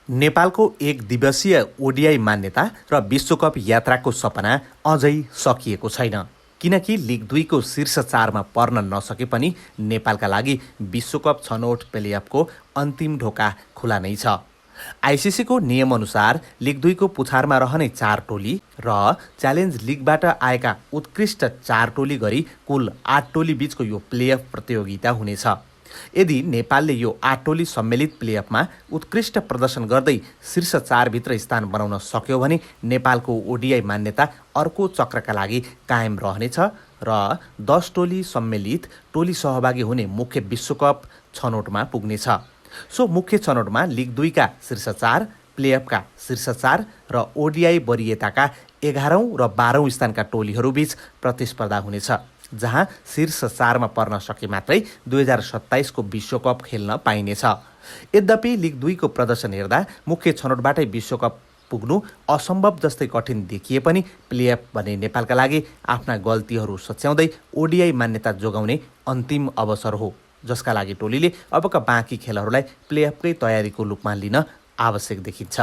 नेपालको एक दिवसीय ओडिआई मान्यता र विश्वकप यात्राको सपना अझै सकिएको छैन, किनकि लिग 2 को शीर्ष 4 मा पर्न नसके पनि नेपालका लागि विश्वकप छनौट प्लेअफको अन्तिम ढोका खुला नै छ। आइसिसीको नियमअनुसार लिग 2 को पुछारमा रहने 4 टोली र च्यालेन्ज लिगबाट आएका उत्कृष्ट 4 टोली गरी कुल 8 टोली बीचको यो प्लेअफ प्रतियोगिता हुनेछ। यदि नेपालले यो 8 टोली सम्मिलित प्लेअफमा उत्कृष्ट प्रदर्शन गर्दै शीर्ष 4 भित्र स्थान बनाउन सक्यो भने नेपालको ओडिआई मान्यता अर्को चक्रका लागि कायम रहनेछ र 10 टोली सम्मिलित टोली सहभागी हुने मुख्य विश्वकप छनौटमा पुग्नेछ। सो मुख्य छनौटमा लिग 2 का शीर्ष 4, प्लेअफका शीर्ष 4 र ओडिआई वरियताका 11औं र 12औं स्थानका टोलीहरूबीच प्रतिस्पर्धा हुनेछ, जहाँ शीर्ष 4 मा पर्न सके मात्रै 2027 को विश्वकप खेल्न पाइनेछ। यद्यपि लिग 2 को प्रदर्शन हेर्दा मुख्य छनौटबाटै विश्वकप पुग्नु असम्भव जस्तै कठिन देखिए पनि प्लेअफ भने नेपालका लागि आफ्ना गल्तीहरू सच्याउँदै ओडिआई मान्यता जोगाउने अन्तिम अवसर हो, जसका लागि टोलीले अबका बाँकी खेलहरूलाई प्लेअफकै तयारीको रूपमा लिन आवश्यक देखिन्छ।